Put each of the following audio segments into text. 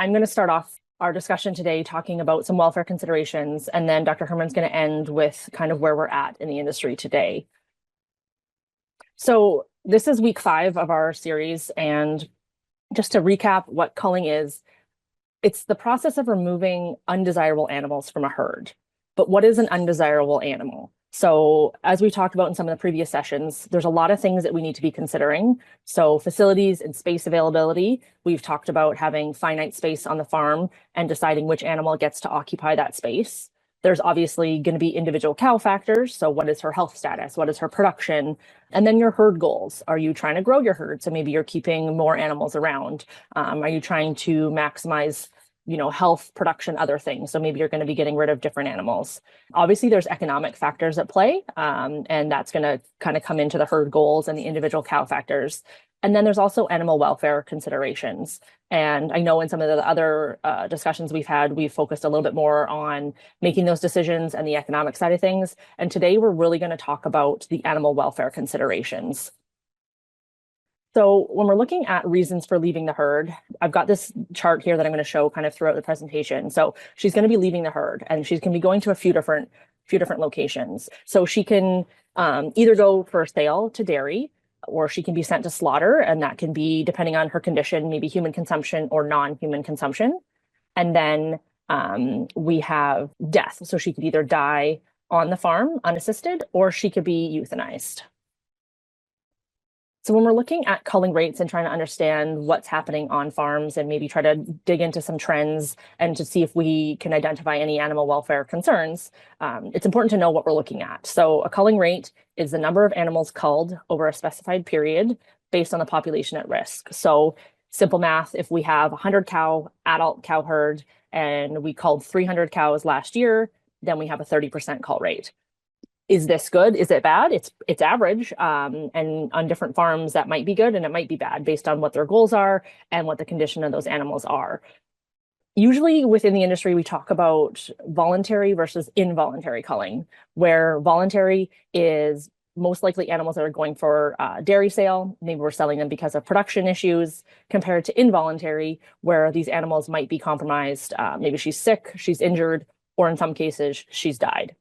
I'm going to start off our discussion today talking about some welfare considerations, and then Dr. Herman's going to end with kind of where we're at in the industry today. So this is week 5 of our series, and just to recap what culling is, it's the process of removing undesirable animals from a herd. But what is an undesirable animal? So as we talked about in some of the previous sessions, there's a lot of things that we need to be considering. So facilities and space availability, we've talked about having finite space on the farm and deciding which animal gets to occupy that space. There's obviously going to be individual cow factors. So what is her health status? What is her production? And then your herd goals. Are you trying to grow your herd? So maybe you're keeping more animals around. Are you trying to maximize health, production, other things? So maybe you're going to be getting rid of different animals. Obviously, there's economic factors at play, and that's going to kind of come into the herd goals and the individual cow factors. And then there's also animal welfare considerations. And I know in some of the other discussions we've had, we've focused a little bit more on making those decisions and the economic side of things. And today we're really going to talk about the animal welfare considerations. So when we're looking at reasons for leaving the herd, I've got this chart here that I'm going to show kind of throughout the presentation. So she's going to be leaving the herd, and she's going to be going to a few different locations. So she can either go for sale to dairy, or she can be sent to slaughter, and that can be, depending on her condition, maybe human consumption or non-human consumption. And then we have death. So she could either die on the farm unassisted, or she could be euthanized. So when we're looking at culling rates and trying to understand what's happening on farms and maybe try to dig into some trends and to see if we can identify any animal welfare concerns, it's important to know what we're looking at. So a culling rate is the number of animals culled over a specified period based on the population at risk. So simple math, if we have 100 adult cow herd and we culled 300 cows last year, then we have a 30% cull rate. Is this good? Is it bad? It's average. And on different farms, that might be good and it might be bad based on what their goals are and what the condition of those animals are. Usually within the industry, we talk about voluntary versus involuntary culling, where voluntary is most likely animals that are going for dairy sale. Maybe we're selling them because of production issues, compared to involuntary, where these animals might be compromised. Maybe she's sick, she's injured, or in some cases, she's died.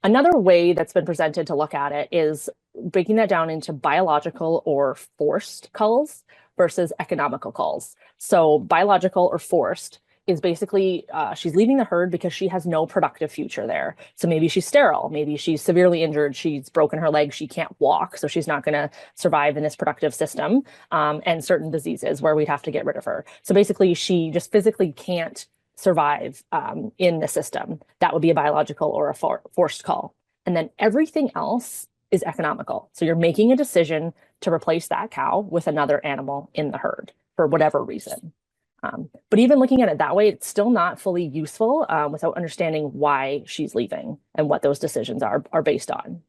Another way that's been presented to look at it is breaking that down into biological or forced culls versus economical culls. So biological or forced is basically she's leaving the herd because she has no productive future there. So maybe she's sterile, maybe she's severely injured, she's broken her leg, she can't walk, so she's not going to survive in this productive system, and certain diseases where we'd have to get rid of her. So basically she just physically can't survive in the system. That would be a biological or a forced cull. And then everything else is economical. So you're making a decision to replace that cow with another animal in the herd for whatever reason. But even looking at it that way, it's still not fully useful without understanding why she's leaving and what those decisions are based on.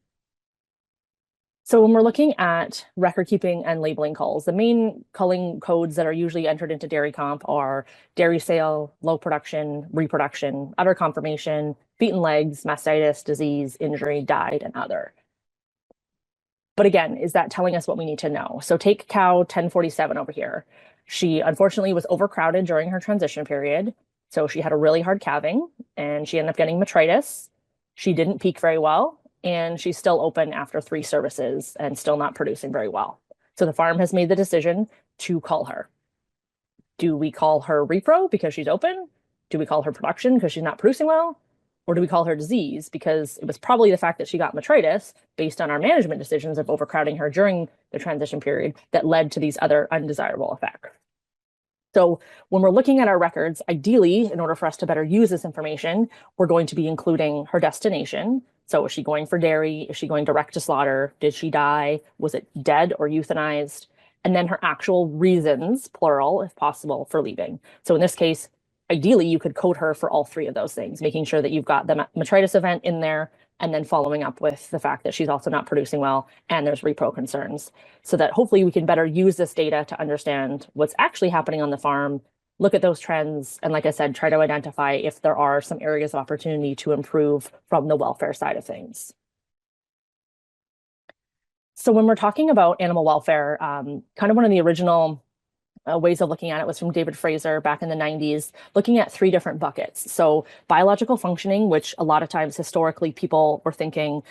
So when we're looking at record keeping and labeling culls, the main culling codes that are usually entered into dairy comp are dairy sale, low production, reproduction, udder conformation, beaten legs, mastitis, disease, injury, died, and other. But again, is that telling us what we need to know? So take cow 1047 over here. She unfortunately was overcrowded during her transition period. So she had a really hard calving and she ended up getting metritis. She didn't peak very well, and she's still open after 3 services and still not producing very well. So the farm has made the decision to cull her. Do we call her repro because she's open? Do we call her production because she's not producing well? Or do we call her disease because it was probably the fact that she got metritis based on our management decisions of overcrowding her during the transition period that led to these other undesirable effects? So when we're looking at our records, ideally, in order for us to better use this information, we're going to be including her destination. So is she going for dairy? Is she going direct to slaughter? Did she die? Was it dead or euthanized? And then her actual reasons, plural, if possible, for leaving. So in this case, ideally, you could code her for all 3 of those things, making sure that you've got the metritis event in there, and then following up with the fact that she's also not producing well and there's repro concerns, so that hopefully we can better use this data to understand what's actually happening on the farm, look at those trends, and like I said, try to identify if there are some areas of opportunity to improve from the welfare side of things. So when we're talking about animal welfare, kind of one of the original ways of looking at it was from David Fraser back in the 90s, looking at three different buckets. So biological functioning, which a lot of times historically people were thinking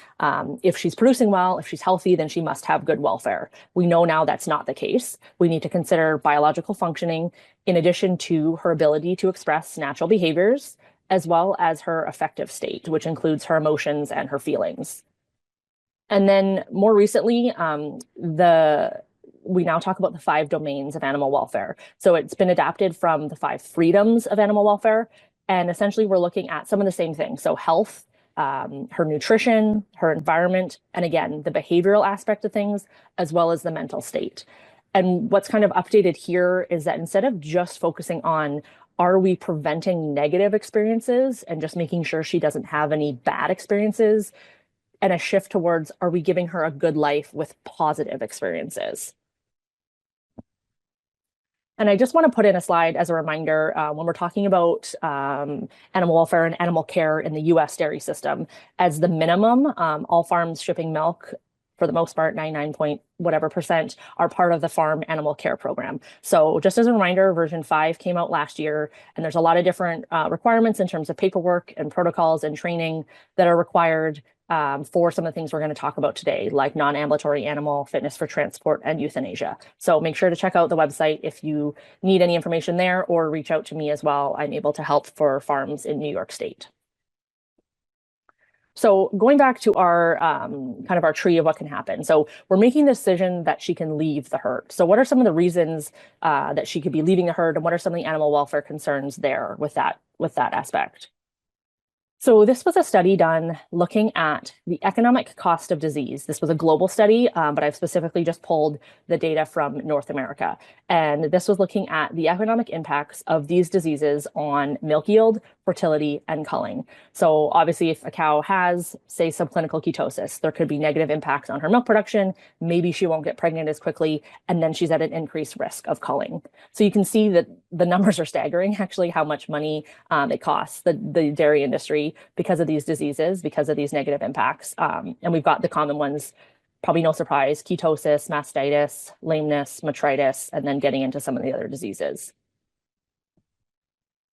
if she's producing well, if she's healthy, then she must have good welfare. We know now that's not the case. We need to consider biological functioning in addition to her ability to express natural behaviors, as well as her affective state, which includes her emotions and her feelings. And then more recently, we now talk about the 5 domains of animal welfare. So it's been adapted from the 5 freedoms of animal welfare. And essentially, we're looking at some of the same things. So health, her nutrition, her environment, and again, the behavioral aspect of things, as well as the mental state. And what's kind of updated here is that instead of just focusing on are we preventing negative experiences and just making sure she doesn't have any bad experiences, and a shift towards are we giving her a good life with positive experiences? And I just want to put in a slide as a reminder when we're talking about animal welfare and animal care in the US dairy system. As the minimum, all farms shipping milk, for the most part, 99 point whatever percent, are part of the farm animal care program. So just as a reminder, version 5 came out last year, and there's a lot of different requirements in terms of paperwork and protocols and training that are required for some of the things we're going to talk about today, like non-ambulatory animal, fitness for transport, and euthanasia. So make sure to check out the website if you need any information there, or reach out to me as well. I'm able to help for farms in New York State. So going back to our kind of our tree of what can happen. So we're making the decision that she can leave the herd. So what are some of the reasons that she could be leaving the herd, and what are some of the animal welfare concerns there with that aspect? So this was a study done looking at the economic cost of disease. This was a global study, but I've specifically just pulled the data from North America. And this was looking at the economic impacts of these diseases on milk yield, fertility, and culling. So obviously, if a cow has, say, subclinical ketosis, there could be negative impacts on her milk production. Maybe she won't get pregnant as quickly, and then she's at an increased risk of culling. So you can see that the numbers are staggering, actually, how much money it costs the dairy industry because of these diseases, because of these negative impacts. And we've got the common ones, probably no surprise, ketosis, mastitis, lameness, metritis, and then getting into some of the other diseases.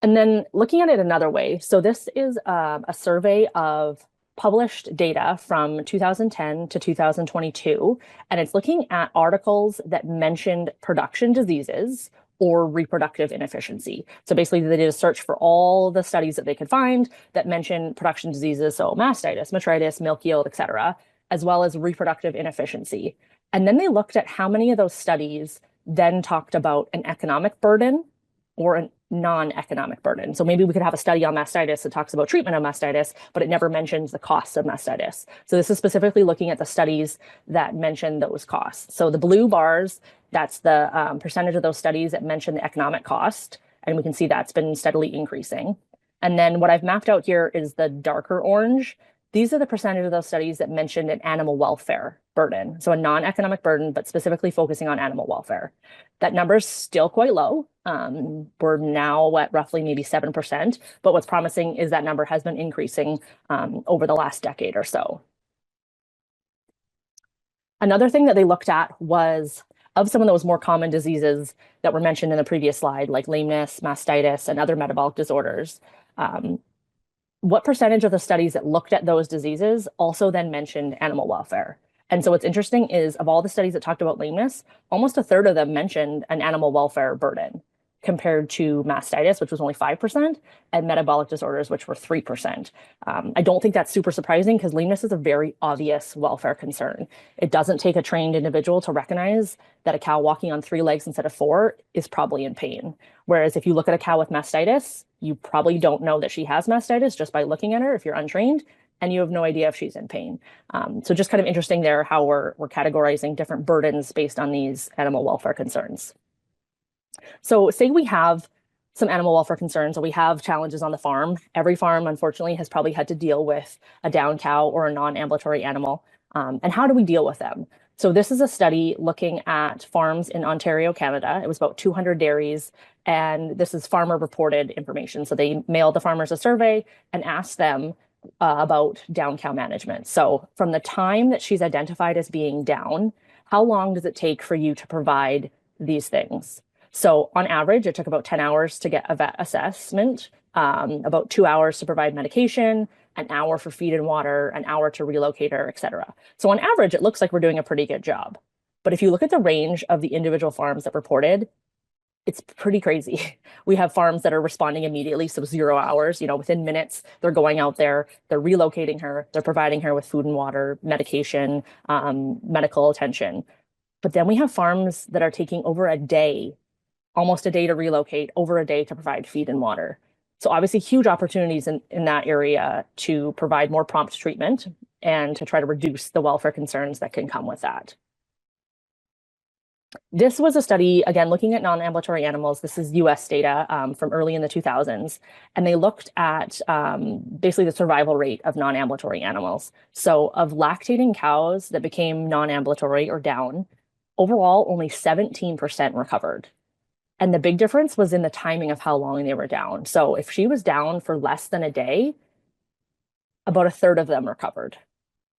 And then looking at it another way, so this is a survey of published data from 2010 to 2022, and it's looking at articles that mentioned production diseases or reproductive inefficiency. So basically, they did a search for all the studies that they could find that mention production diseases, so mastitis, metritis, milk yield, et cetera, as well as reproductive inefficiency. And then they looked at how many of those studies then talked about an economic burden or a non-economic burden. So maybe we could have a study on mastitis that talks about treatment of mastitis, but it never mentions the costs of mastitis. So this is specifically looking at the studies that mention those costs. So the blue bars, that's the percentage of those studies that mention the economic cost. And we can see that's been steadily increasing. And then what I've mapped out here is the darker orange. These are the percentage of those studies that mentioned an animal welfare burden. So a non-economic burden, but specifically focusing on animal welfare. That number is still quite low. We're now at roughly maybe 7%, but what's promising is that number has been increasing over the last decade or so. Another thing that they looked at was of some of those more common diseases that were mentioned in the previous slide, like lameness, mastitis, and other metabolic disorders. What percentage of the studies that looked at those diseases also then mentioned animal welfare? And so what's interesting is of all the studies that talked about lameness, almost a third of them mentioned an animal welfare burden compared to mastitis, which was only 5%, and metabolic disorders, which were 3%. I don't think that's super surprising because lameness is a very obvious welfare concern. It doesn't take a trained individual to recognize that a cow walking on 3 legs instead of 4 is probably in pain. Whereas if you look at a cow with mastitis, you probably don't know that she has mastitis just by looking at her if you're untrained, and you have no idea if she's in pain. So just kind of interesting there how we're categorizing different burdens based on these animal welfare concerns. So say we have some animal welfare concerns, or we have challenges on the farm. Every farm, unfortunately, has probably had to deal with a down cow or a non-ambulatory animal. And how do we deal with them? So this is a study looking at farms in Ontario, Canada. It was about 200 dairies, and this is farmer reported information. So they mailed the farmers a survey and asked them about down cow management. So from the time that she's identified as being down, how long does it take for you to provide these things? So on average, it took about 10 hours to get a vet assessment, about 2 hours to provide medication, an hour for feed and water, an hour to relocate her, et cetera. So on average, it looks like we're doing a pretty good job. But if you look at the range of the individual farms that reported, it's pretty crazy. We have farms that are responding immediately, so 0 hours, within minutes, they're going out there, they're relocating her, they're providing her with food and water, medication, medical attention. But then we have farms that are taking over a day, almost a day to relocate, over a day to provide feed and water. So obviously huge opportunities in that area to provide more prompt treatment and to try to reduce the welfare concerns that can come with that. This was a study, again, looking at non-ambulatory animals. This is US data from early in the 2000s. And they looked at basically the survival rate of non-ambulatory animals. So of lactating cows that became non-ambulatory or down, overall, only 17% recovered. And the big difference was in the timing of how long they were down. So if she was down for less than a day, about a third of them recovered.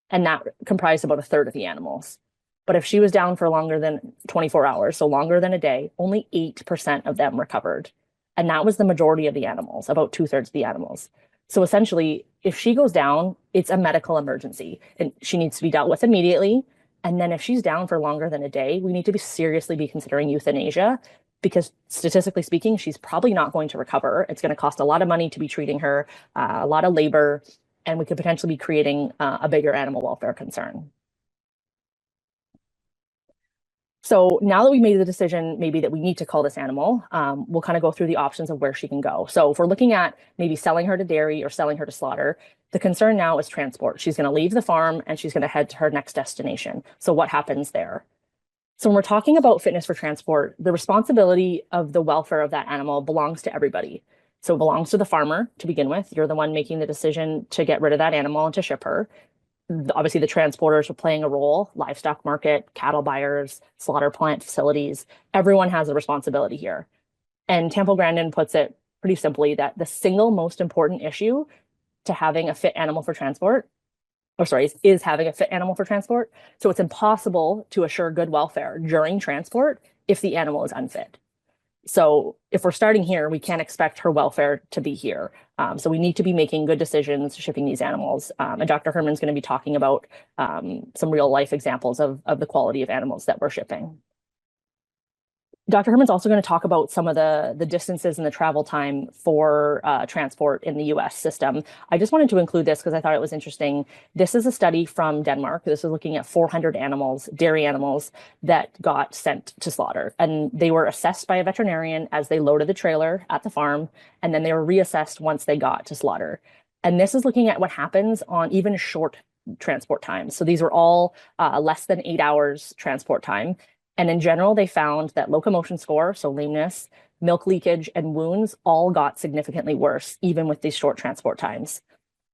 And that comprised about a third of the animals. But if she was down for longer than 24 hours, so longer than a day, only 8% of them recovered. And that was the majority of the animals, about 2/3 of the animals. So essentially, if she goes down, it's a medical emergency and she needs to be dealt with immediately. And then if she's down for longer than a day, we need to be seriously considering euthanasia because statistically speaking, she's probably not going to recover. It's going to cost a lot of money to be treating her, a lot of labor, and we could potentially be creating a bigger animal welfare concern. So now that we made the decision maybe that we need to cull this animal, we'll kind of go through the options of where she can go. So if we're looking at maybe selling her to dairy or selling her to slaughter, the concern now is transport. She's going to leave the farm and she's going to head to her next destination. So what happens there? So when we're talking about fitness for transport, the responsibility of the welfare of that animal belongs to everybody. So it belongs to the farmer to begin with. You're the one making the decision to get rid of that animal and to ship her. Obviously, the transporters are playing a role, livestock market, cattle buyers, slaughter plant facilities. Everyone has a responsibility here. And Temple Grandin puts it pretty simply that the single most important issue to having a fit animal for transport, is having a fit animal for transport. So it's impossible to assure good welfare during transport if the animal is unfit. So if we're starting here, we can't expect her welfare to be here. So we need to be making good decisions shipping these animals. And Dr. Herman's going to be talking about some real life examples of the quality of animals that we're shipping. Dr. Herman's also going to talk about some of the distances and the travel time for transport in the US system. I just wanted to include this because I thought it was interesting. This is a study from Denmark. This is looking at 400 animals, dairy animals, that got sent to slaughter. And they were assessed by a veterinarian as they loaded the trailer at the farm, and then they were reassessed once they got to slaughter. And this is looking at what happens on even short transport times. So these were all less than 8 hours transport time. And in general, they found that locomotion score, so lameness, milk leakage, and wounds all got significantly worse, even with these short transport times.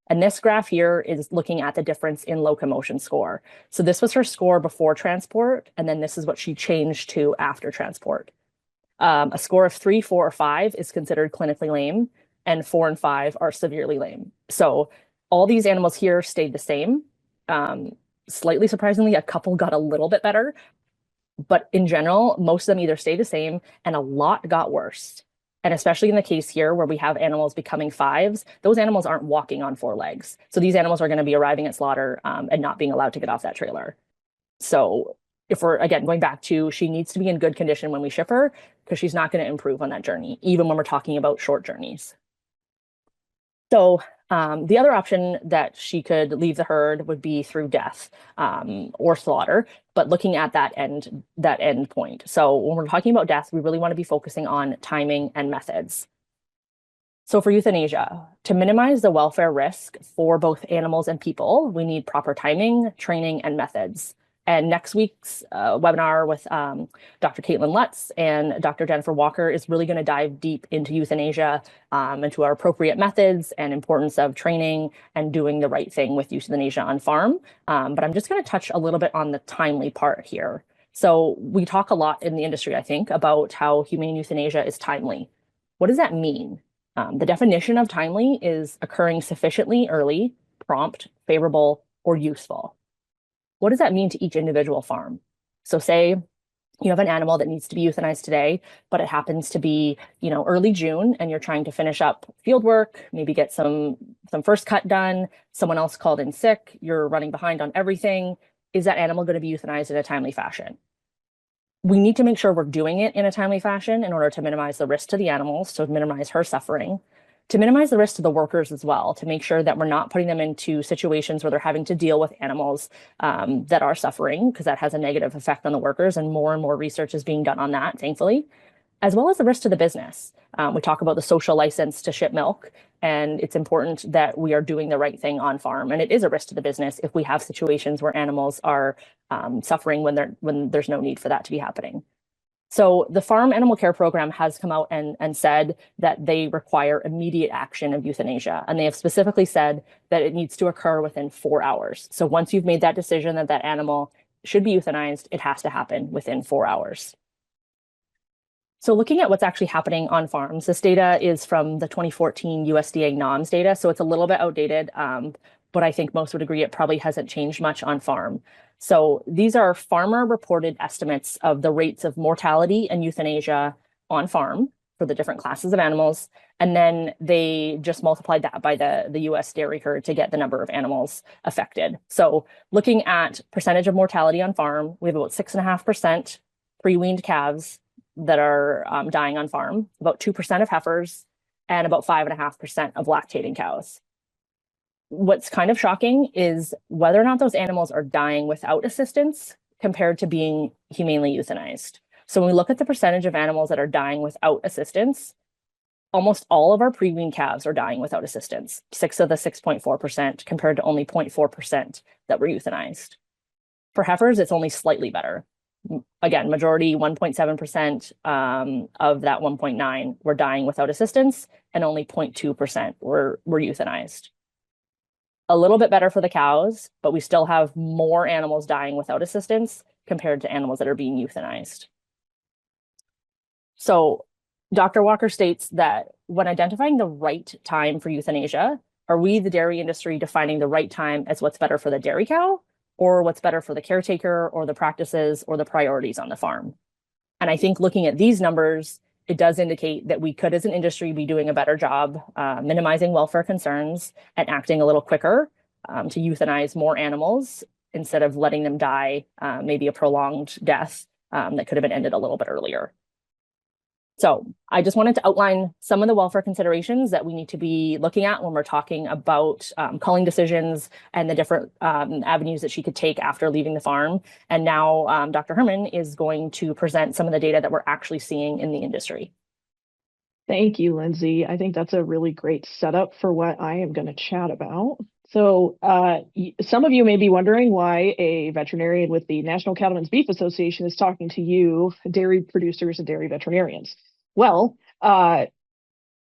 And this graph here is looking at the difference in locomotion score. So this was her score before transport, and then this is what she changed to after transport. A score of 3, 4, or 5 is considered clinically lame, and 4 and 5 are severely lame. So all these animals here stayed the same. Slightly surprisingly, a couple got a little bit better. But in general, most of them either stay the same and a lot got worse. And especially in the case here where we have animals becoming 5s, those animals aren't walking on 4 legs. So these animals are going to be arriving at slaughter and not being allowed to get off that trailer. So if we're, again, going back to she needs to be in good condition when we ship her because she's not going to improve on that journey, even when we're talking about short journeys. So the other option that she could leave the herd would be through death or slaughter, but looking at that end point. So when we're talking about death, we really want to be focusing on timing and methods. So for euthanasia, to minimize the welfare risk for both animals and people, we need proper timing, training, and methods. And next week's webinar with Dr. Caitlin Lutz and Dr. Jennifer Walker is really going to dive deep into euthanasia, into our appropriate methods and importance of training and doing the right thing with euthanasia on farm. But I'm just going to touch a little bit on the timely part here. So we talk a lot in the industry, I think, about how humane euthanasia is timely. What does that mean? The definition of timely is occurring sufficiently early, prompt, favorable, or useful. What does that mean to each individual farm? So say You have an animal that needs to be euthanized today, but it happens to be, early June, and you're trying to finish up field work, maybe get some first cut done, someone else called in sick, you're running behind on everything. Is that animal going to be euthanized in a timely fashion? We need to make sure we're doing it in a timely fashion in order to minimize the risk to the animals, to minimize her suffering, to minimize the risk to the workers as well, to make sure that we're not putting them into situations where they're having to deal with animals that are suffering, because that has a negative effect on the workers, and more research is being done on that, thankfully, as well as the risk to the business. We talk about the social license to ship milk, and it's important that we are doing the right thing on farm. And it is a risk to the business if we have situations where animals are suffering when there's no need for that to be happening. So the Farm Animal Care Program has come out and said that they require immediate action of euthanasia. And they have specifically said that it needs to occur within 4 hours. So once you've made that decision that that animal should be euthanized, it has to happen within 4 hours. So looking at what's actually happening on farms, this data is from the 2014 USDA NOMS data, so it's a little bit outdated, but I think most would agree it probably hasn't changed much on farm. So these are farmer reported estimates of the rates of mortality and euthanasia on farm for the different classes of animals, and then they just multiplied that by the US dairy herd to get the number of animals affected. So looking at percentage of mortality on farm, we have about 6.5% pre-weaned calves that are dying on farm, about 2% of heifers, and about 5.5% of lactating cows. What's kind of shocking is whether or not those animals are dying without assistance compared to being humanely euthanized. So when we look at the percentage of animals that are dying without assistance, almost all of our pre-weaned calves are dying without assistance, 6 of the 6.4% compared to only 0.4% that were euthanized. For heifers, it's only slightly better. Again, majority 1.7% of that 1.9 were dying without assistance, and only 0.2% were euthanized. A little bit better for the cows, but we still have more animals dying without assistance compared to animals that are being euthanized. So Dr. Walker states that when identifying the right time for euthanasia, are we, the dairy industry, defining the right time as what's better for the dairy cow, or what's better for the caretaker, or the practices, or the priorities on the farm? And I think looking at these numbers, it does indicate that we could, as an industry, be doing a better job minimizing welfare concerns and acting a little quicker to euthanize more animals instead of letting them die, maybe a prolonged death that could have been ended a little bit earlier. So I just wanted to outline some of the welfare considerations that we need to be looking at when we're talking about culling decisions and the different avenues that she could take after leaving the farm. And now Dr. Herman is going to present some of the data that we're actually seeing in the industry. Thank you, Lindsay. I think that's a really great setup for what I am going to chat about. So some of you may be wondering why a veterinarian with the National Cattlemen's Beef Association is talking to you, dairy producers and dairy veterinarians. Well, I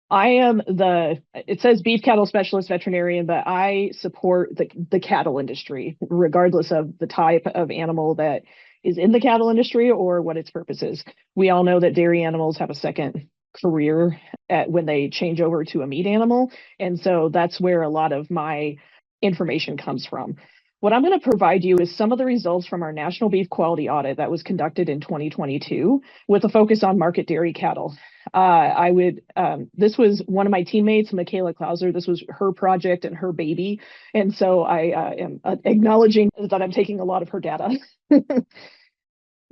am it says beef cattle specialist veterinarian, but I support the cattle industry, regardless of the type of animal that is in the cattle industry or what its purpose is. We all know that dairy animals have a second career when they change over to a meat animal. And so that's where a lot of my information comes from. What I'm going to provide you is some of the results from our National Beef Quality Audit that was conducted in 2022 with a focus on market dairy cattle. This was one of my teammates, Michaela Clowser. This was her project and her baby. And so I am acknowledging that I'm taking a lot of her data.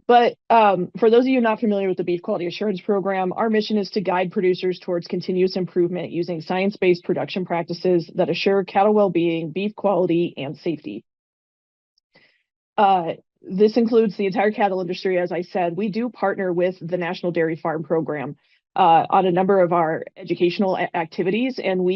But for those of you not familiar with the Beef Quality Assurance Program, our mission is to guide producers towards continuous improvement using science-based production practices that assure cattle well-being, beef quality, and safety. This includes the entire cattle industry. As I said, we do partner with the National Dairy Farm Program on a number of our educational activities, and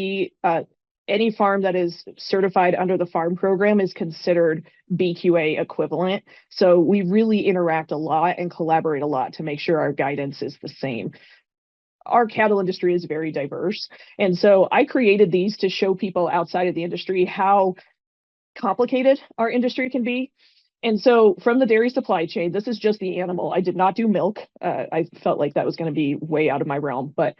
any farm that is certified under the farm program is considered BQA equivalent. So we really interact a lot and collaborate a lot to make sure our guidance is the same. Our cattle industry is very diverse. And so I created these to show people outside of the industry how complicated our industry can be. And so from the dairy supply chain, this is just the animal. I did not do milk. I felt like that was going to be way out of my realm. But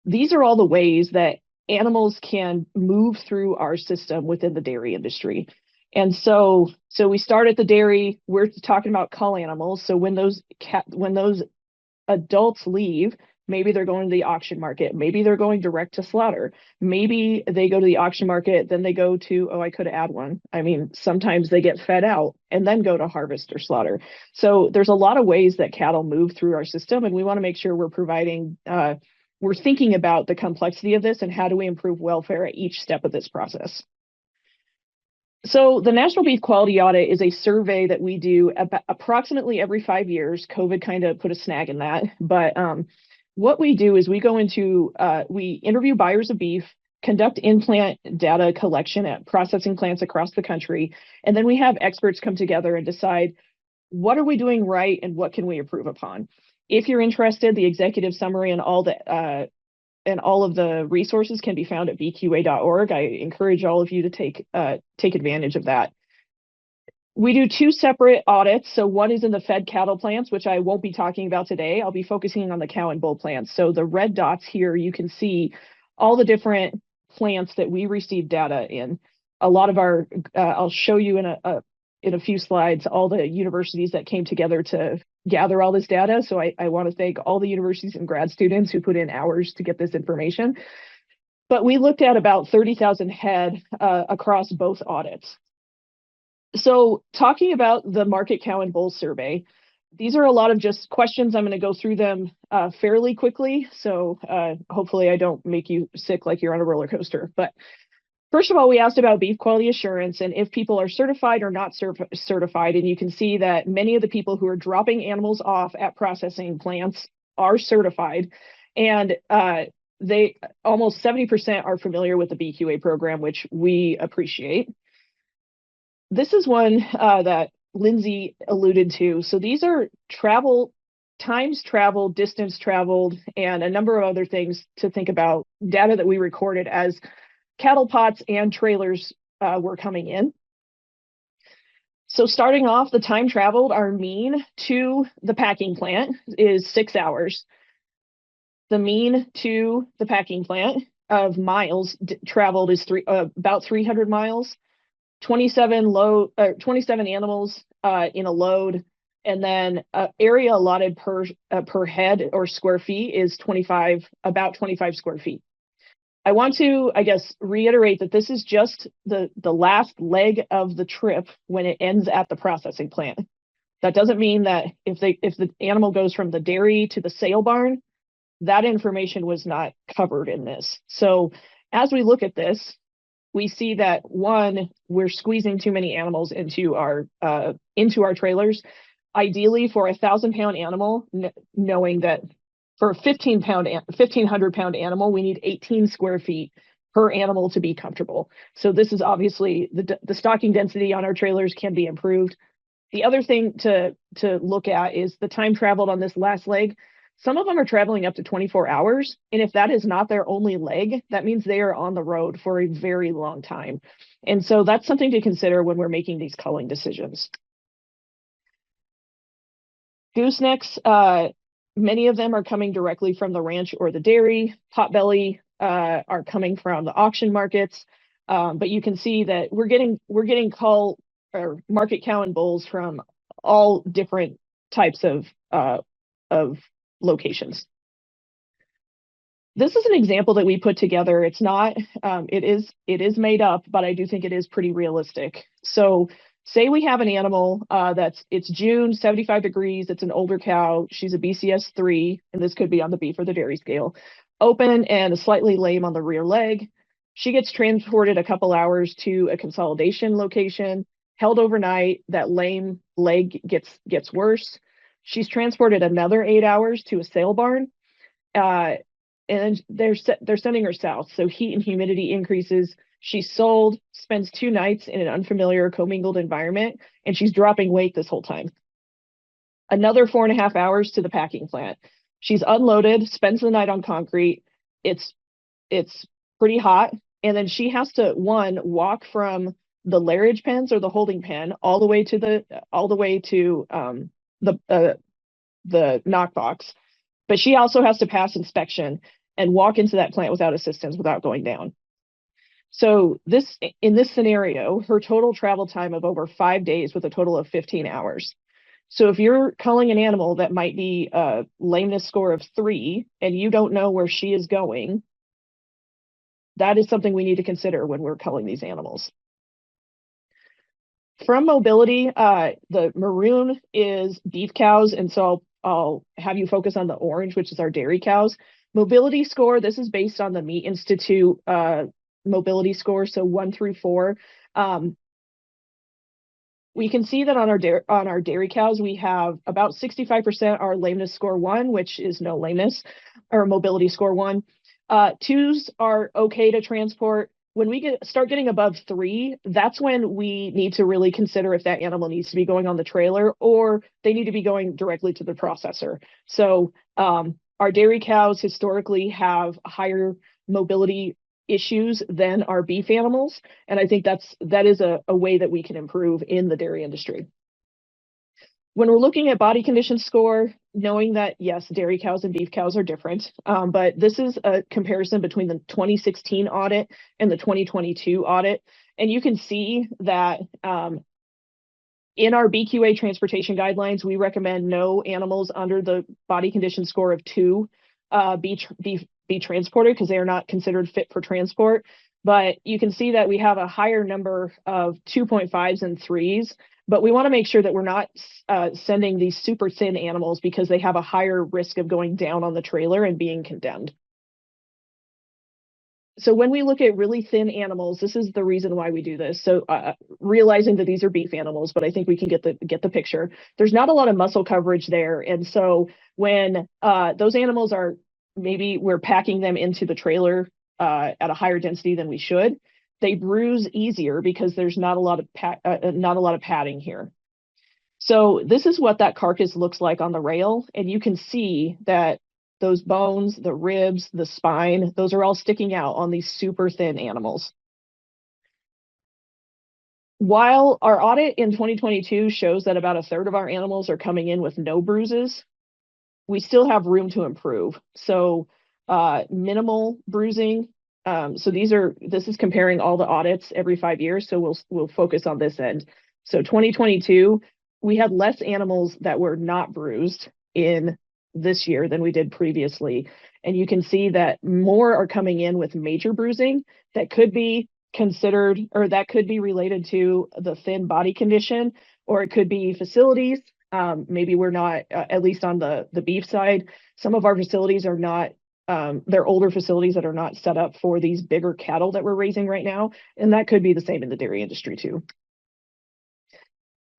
these are all the ways that animals can move through our system within the dairy industry. And so we start at the dairy. We're talking about cull animals. So when those adults leave, maybe they're going to the auction market, maybe they're going direct to slaughter, maybe they go to the auction market, then they go to, oh, I could add one. I mean, sometimes they get fed out and then go to harvest or slaughter. So there's a lot of ways that cattle move through our system, and we want to make sure we're providing, we're thinking about the complexity of this and how do we improve welfare at each step of this process. So the National Beef Quality Audit is a survey that we do approximately every 5 years. COVID kind of put a snag in that. But what we do is we go into, we interview buyers of beef, conduct in-plant data collection at processing plants across the country, and then we have experts come together and decide what are we doing right and what can we improve upon. If you're interested, the executive summary and all of the resources can be found at bqa.org. I encourage all of you to take advantage of that. We do 2 separate audits. So one is in the fed cattle plants, which I won't be talking about today. I'll be focusing on the cow and bull plants. So the red dots here, you can see all the different plants that we receive data in. A lot of our, I'll show you in a few slides, all the universities that came together to gather all this data. So I want to thank all the universities and grad students who put in hours to get this information. But we looked at about 30,000 head across both audits. So talking about the market cow and bull survey, these are a lot of just questions. I'm going to go through them fairly quickly. So hopefully I don't make you sick like you're on a roller coaster. But first of all, we asked about beef quality assurance and if people are certified or not certified. And you can see that many of the people who are dropping animals off at processing plants are certified. And they almost 70% are familiar with the BQA program, which we appreciate. This is one that Lindsay alluded to. So these are times traveled, distance traveled, and a number of other things to think about, data that we recorded as cattle pots and trailers were coming in. So starting off, the time traveled, our mean to the packing plant is 6 hours. The mean to the packing plant of miles traveled is about 300 miles. 27 animals in a load, and then area allotted per head or square feet is about 25 square feet. I want to, I guess, reiterate that this is just the last leg of the trip when it ends at the processing plant. That doesn't mean that if the animal goes from the dairy to the sale barn, that information was not covered in this. So as we look at this, we see that one, we're squeezing too many animals into our trailers. Ideally, for a 1,000-pound animal, knowing that for a 1,500-pound animal, we need 18 square feet per animal to be comfortable. So this is obviously the stocking density on our trailers can be improved. The other thing to look at is the time traveled on this last leg. Some of them are traveling up to 24 hours. And if that is not their only leg, that means they are on the road for a very long time. And so that's something to consider when we're making these culling decisions. Goosenecks, many of them are coming directly from the ranch or the dairy. Potbelly are coming from the auction markets. But you can see that we're getting cull or market cow and bulls from all different types of locations. This is an example that we put together. It's not, it is made up, but I do think it is pretty realistic. So say we have an animal it's June, 75 degrees, it's an older cow, she's a BCS 3, and this could be on the beef or the dairy scale, open and slightly lame on the rear leg. She gets transported a couple hours to a consolidation location, held overnight, that lame leg gets worse. She's transported another 8 hours to a sale barn, and they're sending her south. So heat and humidity increases. She's sold, spends 2 nights in an unfamiliar commingled environment, and she's dropping weight this whole time. Another 4.5 hours to the packing plant. She's unloaded, spends the night on concrete. It's pretty hot, and then she has to walk from the lairage pens or the holding pen all the way to the knock box, but she also has to pass inspection and walk into that plant without assistance, without going down. So in this scenario, her total travel time of over 5 days with a total of 15 hours. So if you're culling an animal that might be a lameness score of 3 and you don't know where she is going, that is something we need to consider when we're culling these animals. From mobility, the maroon is beef cows, and so I'll have you focus on the orange, which is our dairy cows. Mobility score, this is based on the Meat Institute mobility score, so 1 through 4. We can see that on our dairy cows, we have about 65% are lameness score 1, which is no lameness, or mobility score 1. 2s are okay to transport. When we start getting above 3, that's when we need to really consider if that animal needs to be going on the trailer or they need to be going directly to the processor. So our dairy cows historically have higher mobility issues than our beef animals. And I think that is a way that we can improve in the dairy industry. When we're looking at body condition score, knowing that, yes, dairy cows and beef cows are different, but this is a comparison between the 2016 audit and the 2022 audit. And you can see that in our BQA transportation guidelines, we recommend no animals under the body condition score of 2 be transported because they are not considered fit for transport. But you can see that we have a higher number of 2.5s and 3s, but we want to make sure that we're not sending these super thin animals because they have a higher risk of going down on the trailer and being condemned. So when we look at really thin animals, this is the reason why we do this. So realizing that these are beef animals, but I think we can get the picture. There's not a lot of muscle coverage there. And so when those animals are, maybe we're packing them into the trailer at a higher density than we should, they bruise easier because there's not a lot of padding here. So this is what that carcass looks like on the rail. And you can see that those bones, the ribs, the spine, those are all sticking out on these super thin animals. While our audit in 2022 shows that about 1/3 of our animals are coming in with no bruises, we still have room to improve. So minimal bruising. So this is comparing all the audits every 5 years. So we'll focus on this end. So 2022, we had less animals that were not bruised in this year than we did previously. And you can see that more are coming in with major bruising that could be considered, or that could be related to the thin body condition, or it could be facilities. Maybe we're not, at least on the beef side, some of our facilities are not, they're older facilities that are not set up for these bigger cattle that we're raising right now. And that could be the same in the dairy industry too.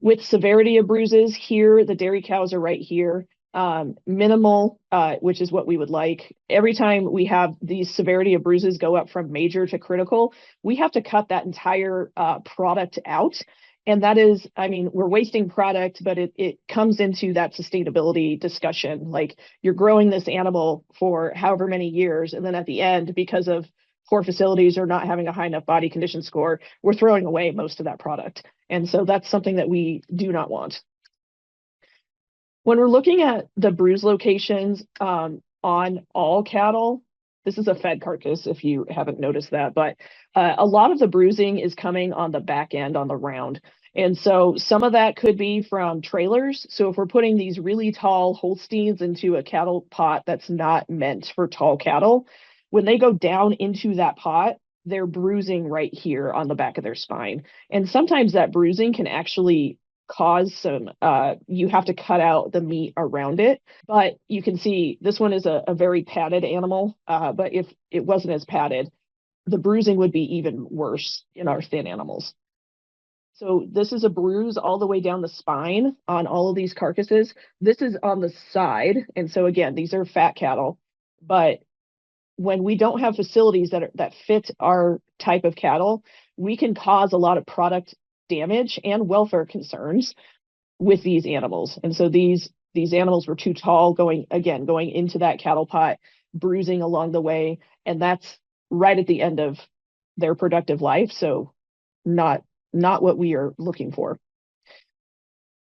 With severity of bruises here, the dairy cows are right here. Minimal, which is what we would like. Every time we have these severity of bruises go up from major to critical, we have to cut that entire product out. And that is, I mean, we're wasting product, but it comes into that sustainability discussion. Like, you're growing this animal for however many years, and then at the end, because of poor facilities or not having a high enough body condition score, we're throwing away most of that product. And so that's something that we do not want. When we're looking at the bruise locations on all cattle, this is a fed carcass if you haven't noticed that, but a lot of the bruising is coming on the back end, on the round. And so some of that could be from trailers. So if we're putting these really tall Holsteins into a cattle pot that's not meant for tall cattle, when they go down into that pot, they're bruising right here on the back of their spine. And sometimes that bruising can actually cause some, you have to cut out the meat around it. But you can see this one is a very padded animal, but if it wasn't as padded, the bruising would be even worse in our thin animals. So this is a bruise all the way down the spine on all of these carcasses. This is on the side. And so again, these are fat cattle, but when we don't have facilities that fit our type of cattle, we can cause a lot of product damage and welfare concerns with these animals. And so these animals were too tall going into that cattle pot, bruising along the way. And that's right at the end of their productive life. So not what we are looking for.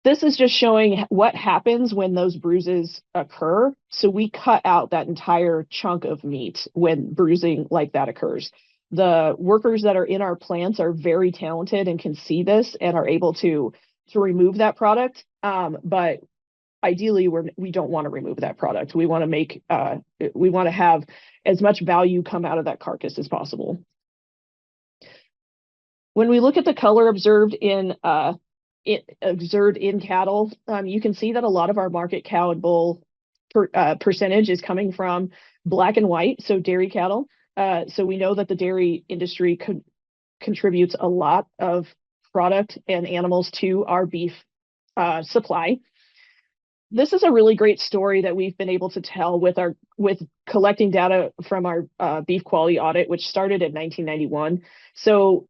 This is just showing what happens when those bruises occur. So we cut out that entire chunk of meat when bruising like that occurs. The workers that are in our plants are very talented and can see this and are able to remove that product. But ideally, we don't want to remove that product. We want to have as much value come out of that carcass as possible. When we look at the color observed in cattle, you can see that a lot of our market cow and bull percentage is coming from black and white, so dairy cattle. So we know that the dairy industry contributes a lot of product and animals to our beef supply. This is a really great story that we've been able to tell with collecting data from our beef quality audit, which started in 1991. So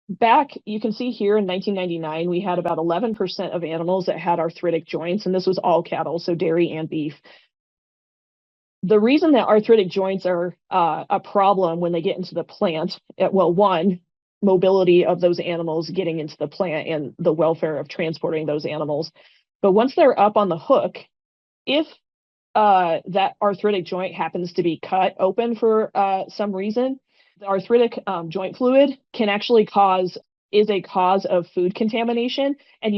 back, you can see here in 1999, we had about 11% of animals that had arthritic joints, and this was all cattle, so dairy and beef. The reason that arthritic joints are a problem when they get into the plant, one, mobility of those animals getting into the plant and the welfare of transporting those animals. But once they're up on the hook, if that arthritic joint happens to be cut open for some reason, the arthritic joint fluid can actually is a cause of food contamination, and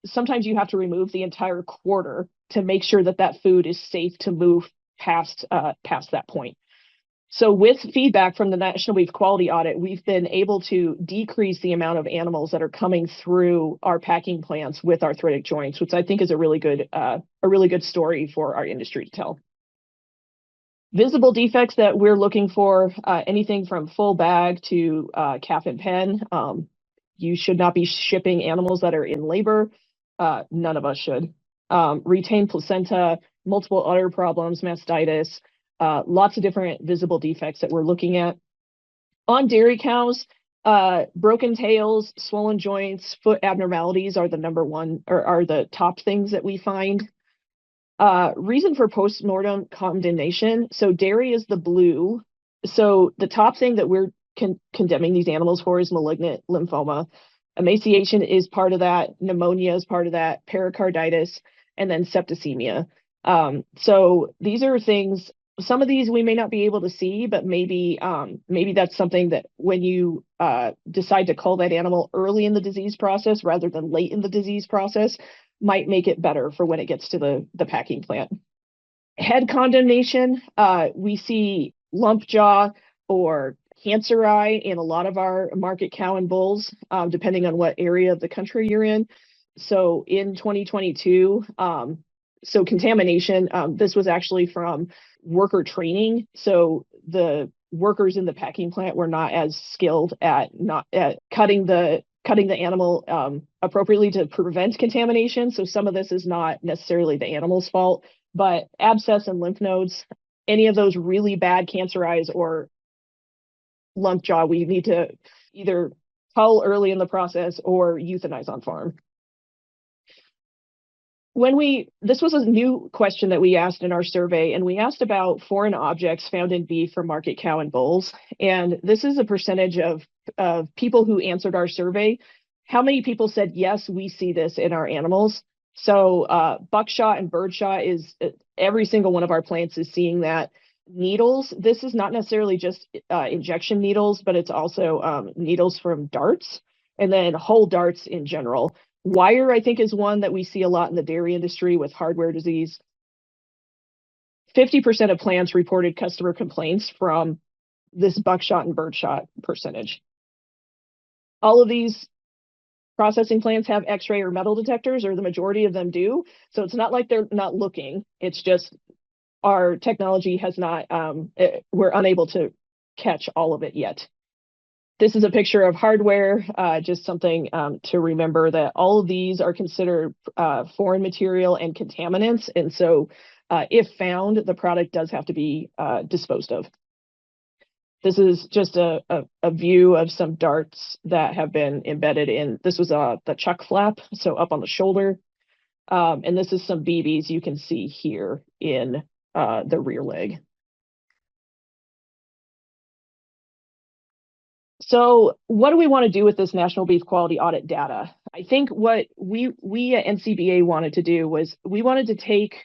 sometimes you have to remove the entire quarter to make sure that food is safe to move past that point. So with feedback from the National Beef Quality Audit, we've been able to decrease the amount of animals that are coming through our packing plants with arthritic joints, which I think is a really good story for our industry to tell. Visible defects that we're looking for, anything from full bag to calf and pen. You should not be shipping animals that are in labor. None of us should. Retained placenta, multiple udder problems, mastitis, lots of different visible defects that we're looking at. On dairy cows, broken tails, swollen joints, foot abnormalities are the number one, or are the top things that we find. Reason for postmortem condemnation. So dairy is the blue. So the top thing that we're condemning these animals for is malignant lymphoma. Emaciation is part of that. Pneumonia is part of that. Pericarditis, and then septicemia. So these are things. Some of these we may not be able to see, but maybe that's something that when you decide to cull that animal early in the disease process rather than late in the disease process, might make it better for when it gets to the packing plant. Head condemnation, we see lump jaw or cancer eye in a lot of our market cow and bulls, depending on what area of the country you're in. So in 2022, so contamination, this was actually from worker training. So the workers in the packing plant were not as skilled at cutting the animal appropriately to prevent contamination. So some of this is not necessarily the animal's fault, but abscess and lymph nodes, any of those really bad cancer eyes or lump jaw, we need to either cull early in the process or euthanize on farm. This was a new question that we asked in our survey, and we asked about foreign objects found in beef for market cow and bulls. And this is a percentage of people who answered our survey. How many people said, yes, we see this in our animals? So buckshot and birdshot is every single one of our plants is seeing that. Needles, this is not necessarily just injection needles, but it's also needles from darts, and then whole darts in general. Wire, I think, is one that we see a lot in the dairy industry with hardware disease. 50% of plants reported customer complaints from this buckshot and birdshot percentage. All of these processing plants have X-ray or metal detectors, or the majority of them do. So it's not like they're not looking. It's just our technology has not, we're unable to catch all of it yet. This is a picture of hardware, just something to remember that all of these are considered foreign material and contaminants. And so if found, the product does have to be disposed of. This is just a view of some darts that have been embedded in, this was the chuck flap, so up on the shoulder. And this is some BBs you can see here in the rear leg. So what do we want to do with this National Beef Quality Audit data? I think what we at NCBA wanted to do was we wanted to take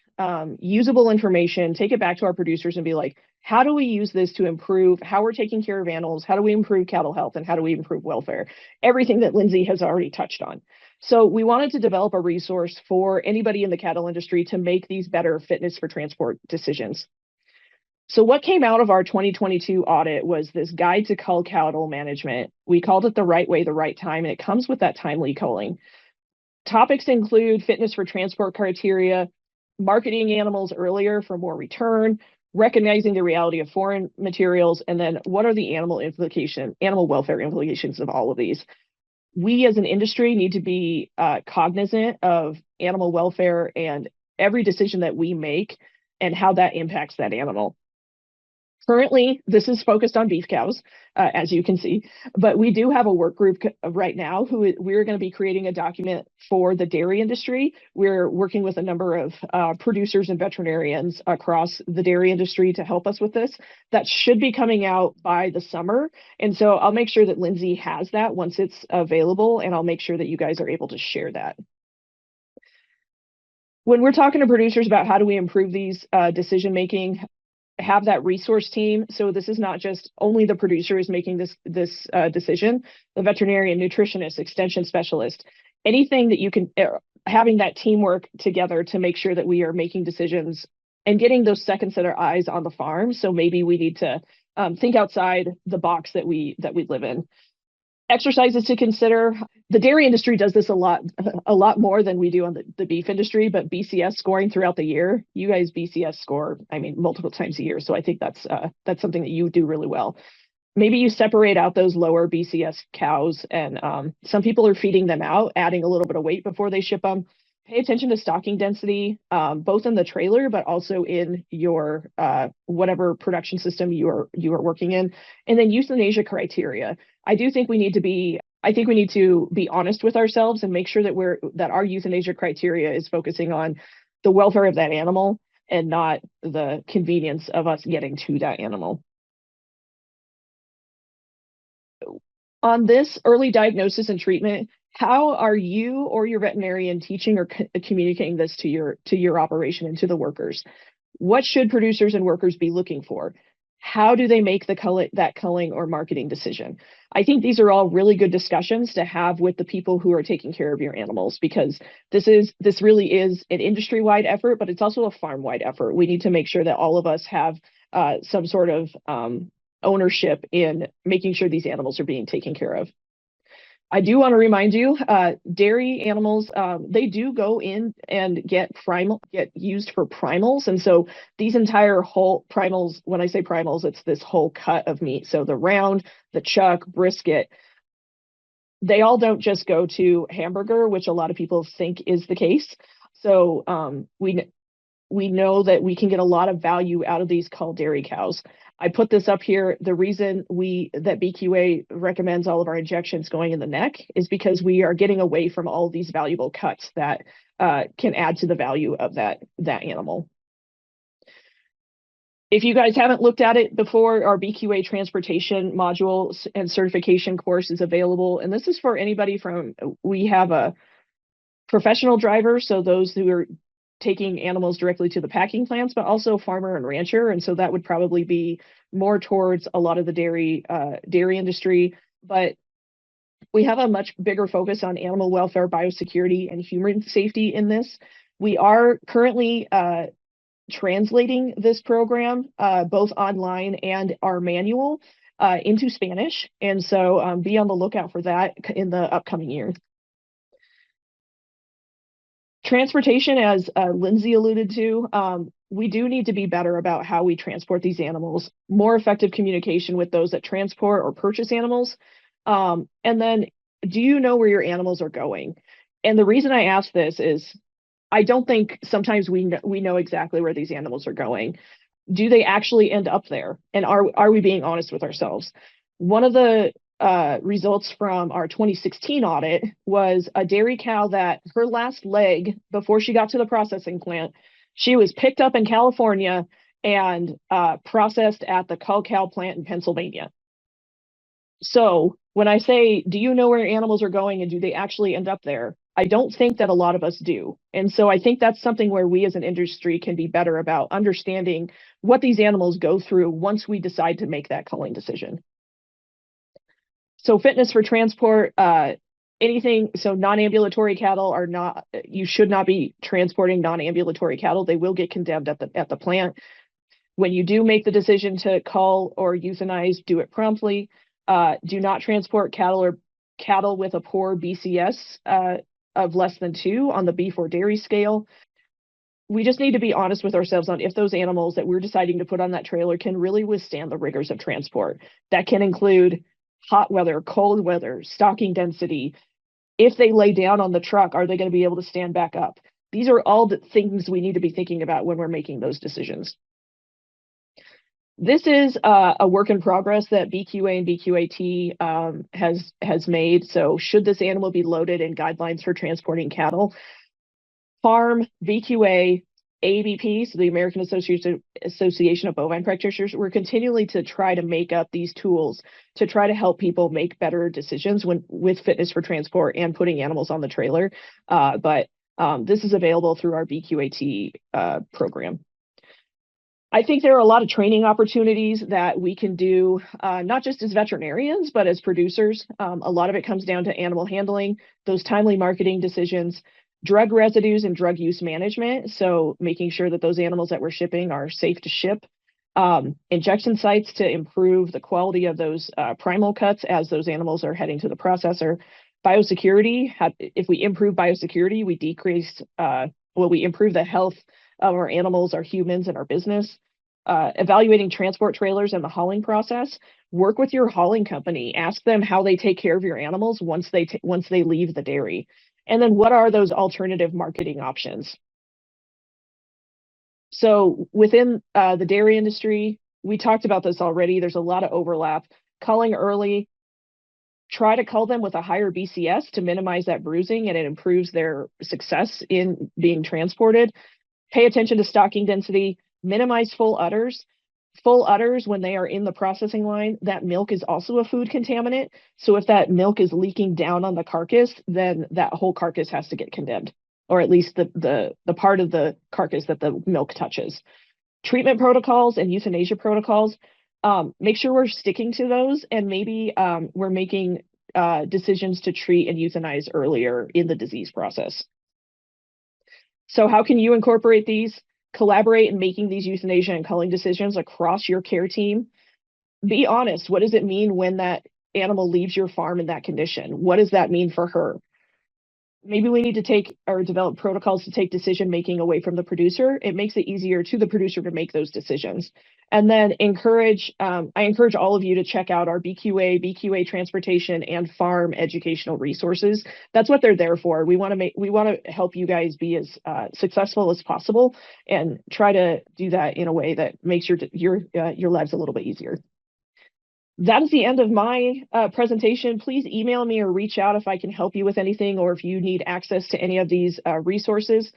usable information, take it back to our producers and be like, how do we use this to improve how we're taking care of animals? How do we improve cattle health? And how do we improve welfare? Everything that Lindsay has already touched on. So we wanted to develop a resource for anybody in the cattle industry to make these better fitness for transport decisions. So what came out of our 2022 audit was this guide to cull cattle management. We called it the right way, the right time, and it comes with that timely culling. Topics include fitness for transport criteria, marketing animals earlier for more return, recognizing the reality of foreign materials, and then what are the animal welfare implications of all of these. We as an industry need to be cognizant of animal welfare and every decision that we make and how that impacts that animal. Currently, this is focused on beef cows, as you can see, but we do have a work group right now who we're going to be creating a document for the dairy industry. We're working with a number of producers and veterinarians across the dairy industry to help us with this. That should be coming out by the summer. And so I'll make sure that Lindsay has that once it's available, and I'll make sure that you guys are able to share that. When we're talking to producers about how do we improve these decision-making, have that resource team. So this is not just only the producer is making this decision, the veterinarian, nutritionist, extension specialist, anything that you can, having that teamwork together to make sure that we are making decisions and getting those second set of eyes on the farm. So maybe we need to think outside the box that we live in. Exercises to consider. The dairy industry does this a lot more than we do on the beef industry, but BCS scoring throughout the year, you guys BCS score, I mean, multiple times a year. So I think that's something that you do really well. Maybe you separate out those lower BCS cows, and some people are feeding them out, adding a little bit of weight before they ship them. Pay attention to stocking density, both in the trailer, but also in your whatever production system you are working in. And then euthanasia criteria. I think we need to be honest with ourselves and make sure that our euthanasia criteria is focusing on the welfare of that animal and not the convenience of us getting to that animal. On this early diagnosis and treatment, how are you or your veterinarian teaching or communicating this to your operation and to the workers? What should producers and workers be looking for? How do they make that culling or marketing decision? I think these are all really good discussions to have with the people who are taking care of your animals, because this really is an industry-wide effort, but it's also a farm-wide effort. We need to make sure that all of us have some sort of ownership in making sure these animals are being taken care of. I do want to remind you, dairy animals, they do go in and get used for primals. And so these entire whole primals, when I say primals, it's this whole cut of meat. So the round, the chuck, brisket, they all don't just go to hamburger, which a lot of people think is the case. So we know that we can get a lot of value out of these culled dairy cows. I put this up here. The reason that BQA recommends all of our injections going in the neck is because we are getting away from all of these valuable cuts that can add to the value of that animal. If you guys haven't looked at it before, our BQA transportation module and certification course is available. And this is for anybody we have a professional driver, so those who are taking animals directly to the packing plants, but also farmer and rancher. And so that would probably be more towards a lot of the dairy industry. But we have a much bigger focus on animal welfare, biosecurity, and human safety in this. We are currently translating this program, both online and our manual, into Spanish. And so be on the lookout for that in the upcoming year. Transportation, as Lindsay alluded to, we do need to be better about how we transport these animals, more effective communication with those that transport or purchase animals. And then, do you know where your animals are going? And the reason I ask this is I don't think sometimes we know exactly where these animals are going. Do they actually end up there? And are we being honest with ourselves? One of the results from our 2016 audit was a dairy cow that her last leg before she got to the processing plant, she was picked up in California and processed at the cull cow plant in Pennsylvania. So when I say, do you know where animals are going and do they actually end up there? I don't think that a lot of us do. And so I think that's something where we as an industry can be better about understanding what these animals go through once we decide to make that culling decision. So fitness for transport, anything, so non-ambulatory cattle are not, you should not be transporting non-ambulatory cattle. They will get condemned at the plant. When you do make the decision to cull or euthanize, do it promptly. Do not transport cattle with a poor BCS of less than 2 on the beef or dairy scale. We just need to be honest with ourselves on if those animals that we're deciding to put on that trailer can really withstand the rigors of transport. That can include hot weather, cold weather, stocking density. If they lay down on the truck, are they going to be able to stand back up? These are all the things we need to be thinking about when we're making those decisions. This is a work in progress that BQA and BQAT has made. So should this animal be loaded in guidelines for transporting cattle? Farm, BQA, ABP, so the American Association of Bovine Practitioners, we're continually to try to make up these tools to try to help people make better decisions with fitness for transport and putting animals on the trailer. But this is available through our BQAT program. I think there are a lot of training opportunities that we can do, not just as veterinarians, but as producers. A lot of it comes down to animal handling, those timely marketing decisions, drug residues and drug use management. So making sure that those animals that we're shipping are safe to ship. Injection sites to improve the quality of those primal cuts as those animals are heading to the processor. Biosecurity, if we improve biosecurity, we improve the health of our animals, our humans, and our business. Evaluating transport trailers and the hauling process. Work with your hauling company. Ask them how they take care of your animals once they leave the dairy. And then what are those alternative marketing options? So within the dairy industry, we talked about this already. There's a lot of overlap. Culling early. Try to cull them with a higher BCS to minimize that bruising, and it improves their success in being transported. Pay attention to stocking density, minimize full udders. Full udders, when they are in the processing line, that milk is also a food contaminant. So if that milk is leaking down on the carcass, then that whole carcass has to get condemned, or at least the part of the carcass that the milk touches. Treatment protocols and euthanasia protocols, make sure we're sticking to those, and maybe we're making decisions to treat and euthanize earlier in the disease process. So how can you incorporate these? Collaborate in making these euthanasia and culling decisions across your care team. Be honest. What does it mean when that animal leaves your farm in that condition? What does that mean for her? Maybe we need to take or develop protocols to take decision making away from the producer. It makes it easier to the producer to make those decisions. And then I encourage all of you to check out our BQA transportation and farm educational resources. That's what they're there for. We want to help you guys be as successful as possible, and try to do that in a way that makes your lives a little bit easier. That is the end of my presentation. Please email me or reach out if I can help you with anything, or if you need access to any of these resources.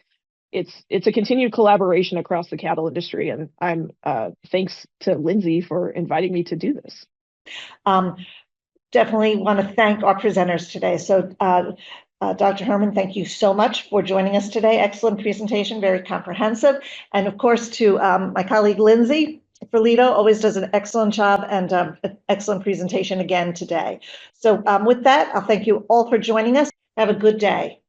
It's a continued collaboration across the cattle industry, and I'm thanks to Lindsay for inviting me to do this. Definitely want to thank our presenters today. So Dr. Herman, thank you so much for joining us today. Excellent presentation, very comprehensive. And of course, to my colleague Lindsay Ferlito, always does an excellent job, and an excellent presentation again today. So with that, I'll thank you all for joining us. Have a good day.